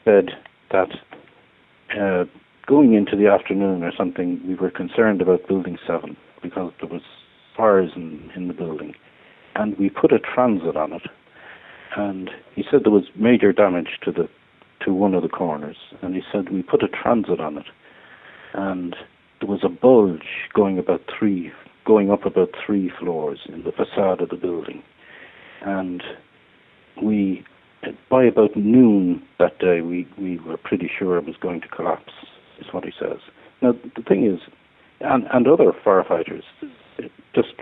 Speaker 5: said that going into the afternoon or something, we were concerned about Building 7 because there was fires in the building. And we put a transit on it. And he said there was major damage to one of the corners. And he said we put a transit on it. And there was a bulge going up about 3 floors in the facade of the building. And by about noon that day, we were pretty sure it was going to collapse, is what he says. Now, the thing is, and other firefighters, just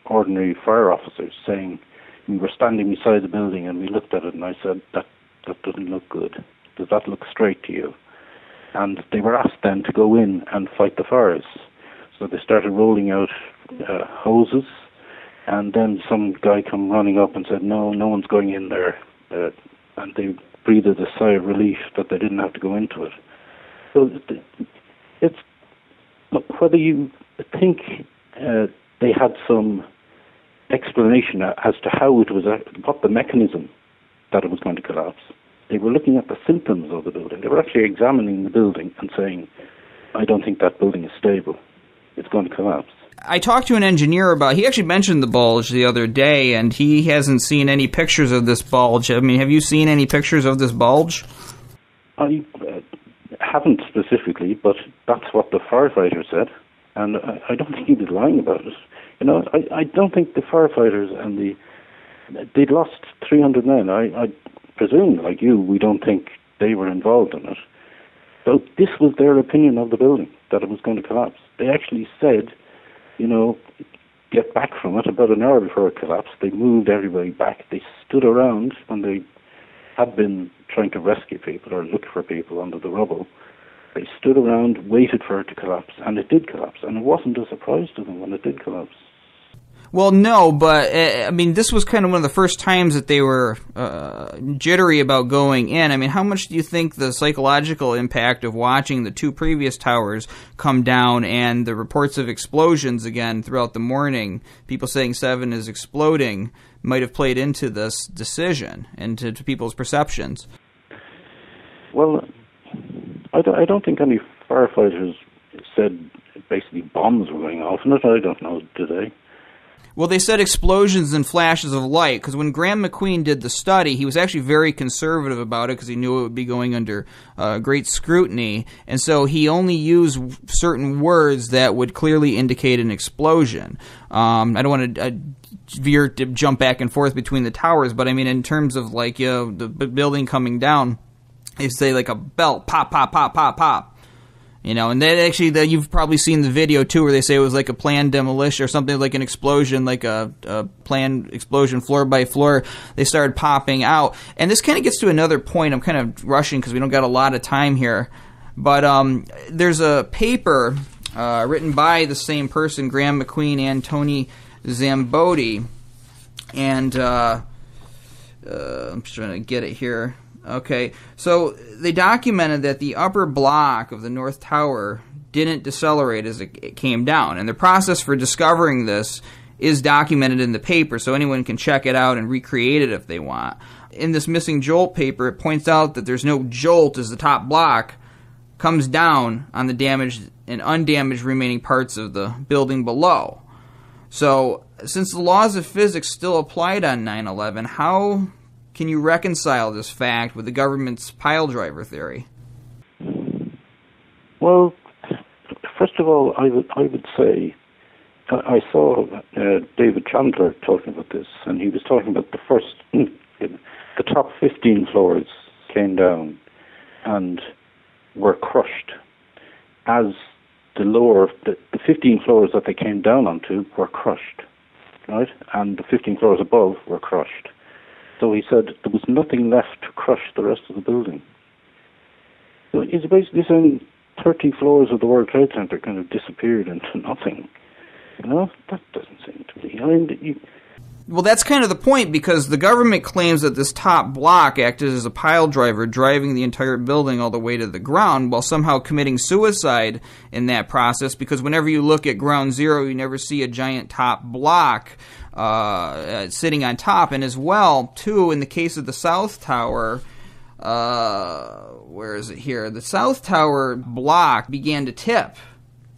Speaker 5: ordinary fire officers, saying, we were standing beside the building and we looked at it and I said, that doesn't look good. Does that look straight to you? and they were asked then to go in and fight the fires. So they started rolling out hoses, and then some guy come running up and said, no one's going in there, and they breathed a sigh of relief that they didn't have to go into it. So it's, whether you think they had some explanation as to how it was, what the mechanism that it was going to collapse. They were looking at the symptoms of the building. They were actually examining the building and saying, I don't think that building is stable. It's going to collapse.
Speaker 2: I talked to an engineer he actually mentioned the bulge the other day, and he hasn't seen any pictures of this bulge. I mean, have you seen any pictures of this bulge?
Speaker 5: I haven't specifically, but that's what the firefighter said, and I don't think he was lying about it. I don't think the firefighters they'd lost 300 men. I presume, like you, we don't think they were involved in it. So this was their opinion of the building, that it was going to collapse. They actually said, get back from it. About an hour before it collapsed, they moved everybody back. They stood around when they had been trying to rescue people or look for people under the rubble. They stood around, waited for it to collapse, and it did collapse. And it wasn't a surprise to them when it did collapse.
Speaker 2: Well, no, but, I mean, this was kind of one of the first times that they were jittery about going in. I mean, how much do you think the psychological impact of watching the two previous towers come down and the reports of explosions again throughout the morning, people saying 7 is exploding, might have played into this decision and to people's perceptions?
Speaker 5: Well, I don't think any firefighters said basically bombs were going off in it. I don't know, did they?
Speaker 2: Well, they said explosions and flashes of light, because when Graham McQueen did the study, he was actually very conservative about it because he knew it would be going under great scrutiny, and so he only used certain words that would clearly indicate an explosion. I don't want to jump back and forth between the towers, but I mean in terms of the building coming down, they say like a belt, pop, pop, pop, pop, pop. And then actually, you've probably seen the video, too, where they say it was like a planned demolition or something like an explosion, like a planned explosion floor by floor. They started popping out. And this kind of gets to another point. I'm kind of rushing because we don't got a lot of time here. But there's a paper written by the same person, Graham McQueen and Tony Zambodi. And I'm just trying to get it here. Okay, so they documented that the upper block of the North Tower didn't decelerate as it came down. And the process for discovering this is documented in the paper, so anyone can check it out and recreate it if they want. In this missing jolt paper, it points out that there's no jolt as the top block comes down on the damaged and undamaged remaining parts of the building below. So, since the laws of physics still applied on 9/11, how can you reconcile this fact with the government's pile driver theory?
Speaker 5: Well, first of all, I would say I saw David Chandler talking about this, and he was talking about the top 15 floors came down and were crushed, as the 15 floors that they came down onto were crushed, right? And the 15 floors above were crushed. So he said there was nothing left to crush the rest of the building. So he's basically saying 30 floors of the World Trade Center kind of disappeared into nothing. That doesn't seem to be.
Speaker 2: Well, that's kind of the point, because the government claims that this top block acted as a pile driver, driving the entire building all the way to the ground, while somehow committing suicide in that process, because whenever you look at ground zero, you never see a giant top block sitting on top. And as well, too, in the case of the South Tower, where is it here? The South Tower block began to tip.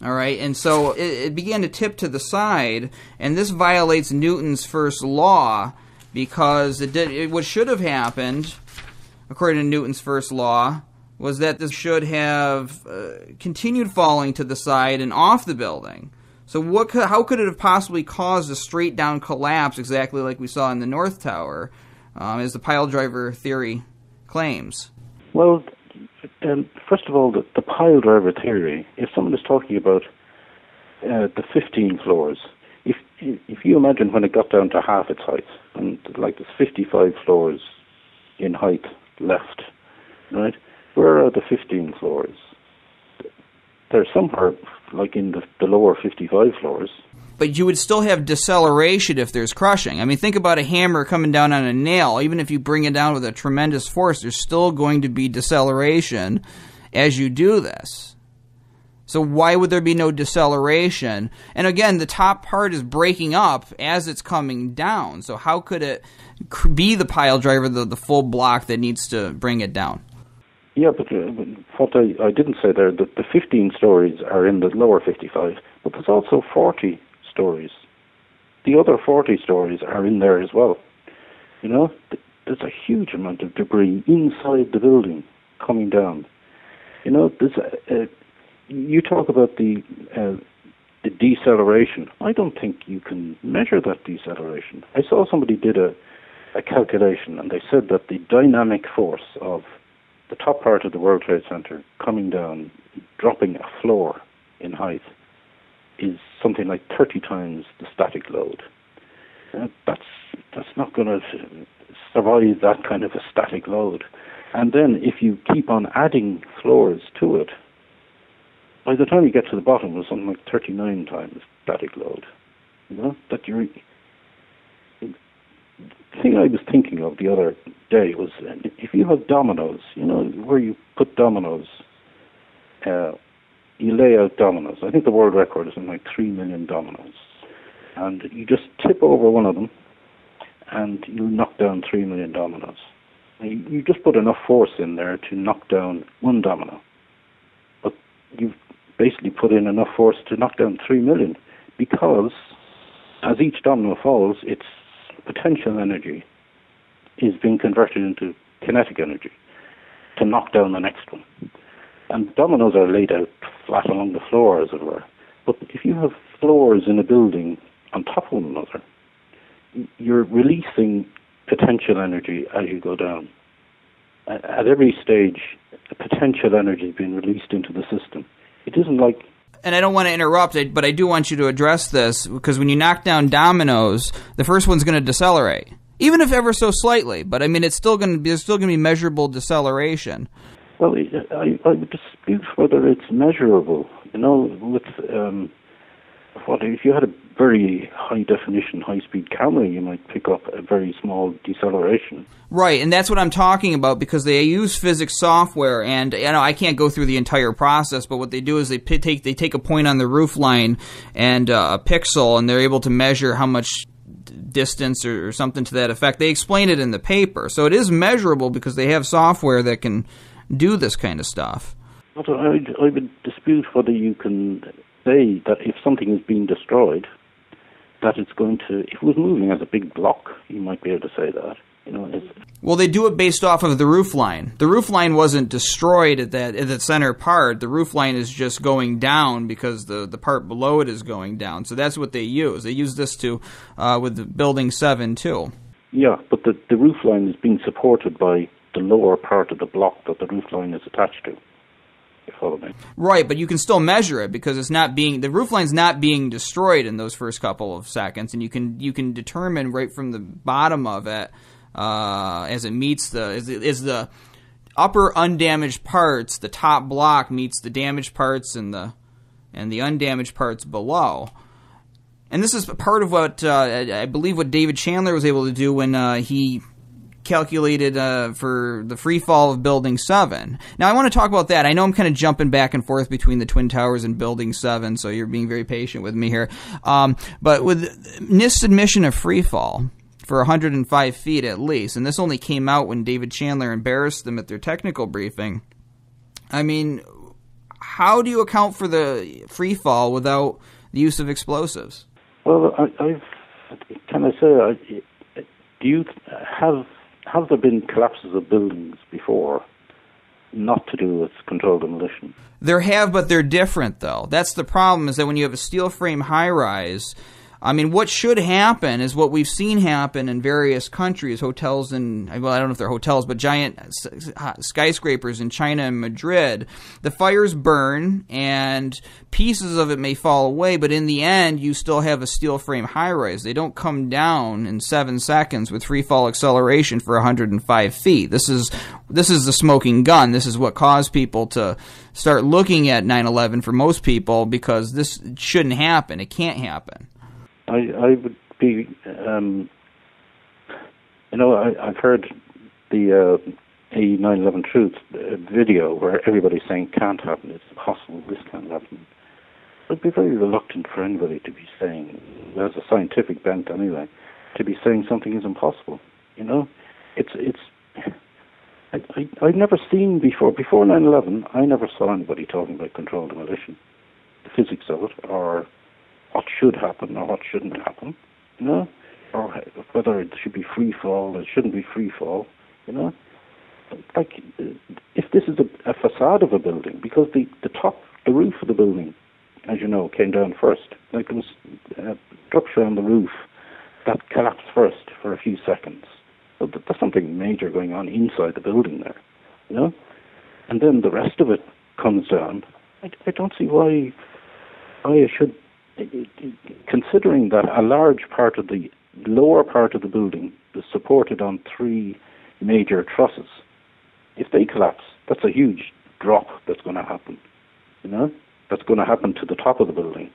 Speaker 2: All right, and so it began to tip to the side, and this violates Newton's first law, because what should have happened, according to Newton's first law, was that this should have continued falling to the side and off the building. So how could it have possibly caused a straight-down collapse exactly like we saw in the North Tower, as the pile driver theory claims?
Speaker 5: Well, first of all, the pile driver theory, if someone is talking about the 15 floors, if you imagine when it got down to half its height, and like there's 55 floors in height left, right? Where are the 15 floors? They're somewhere like in the lower 55 floors.
Speaker 2: But you would still have deceleration if there's crushing. I mean, think about a hammer coming down on a nail. Even if you bring it down with a tremendous force, there's still going to be deceleration as you do this. So why would there be no deceleration? And again, the top part is breaking up as it's coming down. So how could it be the pile driver, the full block that needs to bring it down?
Speaker 5: Yeah, but what I didn't say there, that the 15 stories are in the lower 55, but there's also 40 stories. The other 40 stories are in there as well. You know, there's a huge amount of debris inside the building coming down. You know, you talk about the deceleration. I don't think you can measure that deceleration. I saw somebody did a calculation, and they said that the dynamic force of the top part of the World Trade Center coming down, dropping a floor in height, is something like 30 times the static load. That's not going to survive that kind of a static load. And then if you keep on adding floors to it, by the time you get to the bottom, it's something like 39 times static load. You know, that you're... The thing I was thinking of the other day was, if you have dominoes, you know, where you put dominoes, you lay out dominoes. I think the world record is in like 3 million dominoes. And you just tip over one of them, and you knock down 3 million dominoes. You just put enough force in there to knock down one domino. But you've basically put in enough force to knock down 3 million, because as each domino falls, its potential energy is being converted into kinetic energy to knock down the next one. And dominoes are laid out flat along the floor, as it were. But if you have floors in a building on top of one another, you're releasing potential energy as you go down. At every stage, potential energy is being released into the system. It isn't like...
Speaker 2: And I don't want to interrupt it, but I do want you to address this, because when you knock down dominoes, the first one's going to decelerate, even if ever so slightly. But I mean, there's still going to be measurable deceleration.
Speaker 5: Well, I would dispute whether it's measurable. You know, with what if you had a very high definition, high speed camera, you might pick up a very small deceleration.
Speaker 2: Right, and that's what I'm talking about, because they use physics software, and you know, I can't go through the entire process, but what they do is they take a point on the roof line and a pixel, and they're able to measure how much distance or something to that effect. They explain it in the paper, so it is measurable because they have software that can do this kind of stuff.
Speaker 5: I would dispute whether you can say that if something is being destroyed, that it's going to, if it was moving as a big block, you might be able to say that. You know,
Speaker 2: well, they do it based off of the roof line. The roof line wasn't destroyed at that center part. The roof line is just going down because the part below it is going down. So that's what they use. They use this to with the Building 7 too.
Speaker 5: Yeah, but the roof line is being supported by the lower part of the block that the roof line is attached to. You follow me? Right,
Speaker 2: but you can still measure it because the roof line's not being destroyed in those first couple of seconds, and you can determine right from the bottom of it as it meets the upper undamaged parts, the top block meets the damaged parts and the undamaged parts below. And this is part of what I believe what David Chandler was able to do when he calculated for the free fall of Building 7. Now, I want to talk about that. I know I'm kind of jumping back and forth between the Twin Towers and Building 7, so you're being very patient with me here. But with NIST's admission of free fall for 105 feet at least, and this only came out when David Chandler embarrassed them at their technical briefing, I mean, how do you account for the free fall without the use of explosives?
Speaker 5: Well, can I say, do you have there been collapses of buildings before not to do with controlled demolition?
Speaker 2: There have, but they're different, though. That's the problem, is that when you have a steel frame high-rise, I mean, what should happen is what we've seen happen in various countries, hotels and, well, I don't know if they're hotels, but giant skyscrapers in China and Madrid. The fires burn, and pieces of it may fall away, but in the end, you still have a steel frame high-rise. They don't come down in 7 seconds with free fall acceleration for 105 feet. This is the smoking gun. This is what caused people to start looking at 9/11 for most people, because this shouldn't happen. It can't happen.
Speaker 5: I would be, I've heard the a 9/11 Truth video where everybody's saying can't happen, it's impossible, this can't happen. I'd be very reluctant for anybody to be saying, there's a scientific bent anyway, to be saying something is impossible. I've never seen before 9/11, I never saw anybody talking about controlled demolition, the physics of it, or what should happen or what shouldn't happen, or whether it should be free fall or it shouldn't be free fall, Like, if this is a facade of a building, because the roof of the building, as you know, came down first. Like, there was a structure on the roof that collapsed first for a few seconds. So there's something major going on inside the building there, And then the rest of it comes down. I don't see why it should. Considering that a large part of the lower part of the building is supported on 3 major trusses, if they collapse, that's a huge drop that's going to happen. That's going to happen to the top of the building.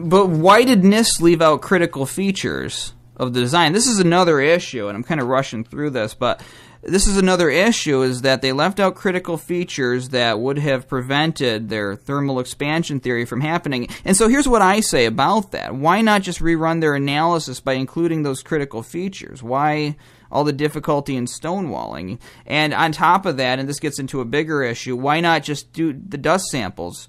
Speaker 2: But why did NIST leave out critical features of the design? This is another issue, and I'm kind of rushing through this, but this is another issue, is that they left out critical features that would have prevented their thermal expansion theory from happening. And so here's what I say about that. Why not just rerun their analysis by including those critical features? Why all the difficulty in stonewalling? And on top of that, and this gets into a bigger issue, why not just do the dust samples,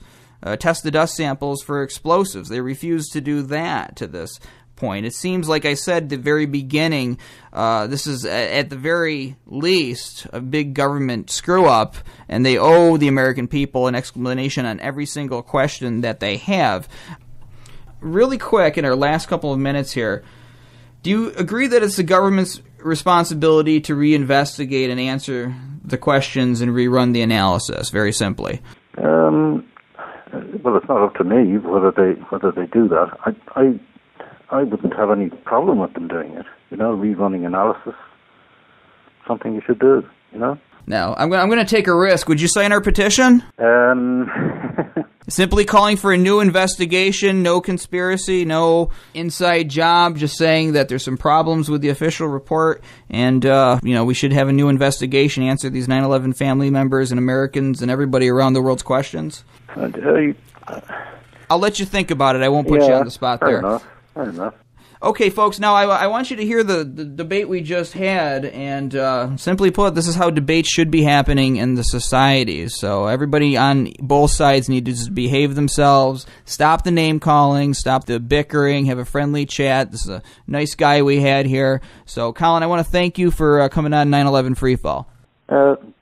Speaker 2: test the dust samples for explosives? They refuse to do that to this point. It seems like I said at the very beginning, this is at the very least a big government screw-up, and they owe the American people an explanation on every single question that they have. Really quick, in our last couple of minutes here, do you agree that it's the government's responsibility to reinvestigate and answer the questions and rerun the analysis, very simply?
Speaker 5: Well, it's not up to me whether they do that. I wouldn't have any problem with them doing it. Rerunning analysis, something you should do.
Speaker 2: Now, I'm going to take a risk. Would you sign our petition? Simply calling for a new investigation, no conspiracy, no inside job, just saying that there's some problems with the official report, and we should have a new investigation, answer these 9/11 family members and Americans and everybody around the world's questions. I'll let you think about it. I won't put you on the spot there.
Speaker 5: Fair enough.
Speaker 2: Okay, folks, now I want you to hear the debate we just had, and simply put, this is how debates should be happening in the society. So everybody on both sides need to just behave themselves, stop the name-calling, stop the bickering, have a friendly chat. This is a nice guy we had here. So, Colin, I want to thank you for coming on 9/11 Freefall.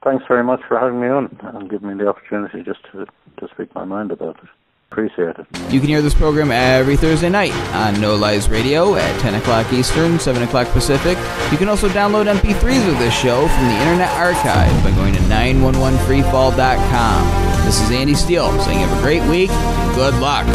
Speaker 5: Thanks very much for having me on and giving me the opportunity just to speak my mind about it. Appreciate it.
Speaker 2: You can hear this program every Thursday night on No Lies Radio at 10 o'clock Eastern, 7 o'clock Pacific. You can also download MP3s of this show from the Internet Archive by going to 911freefall.com. This is Andy Steele saying have a great week and good luck.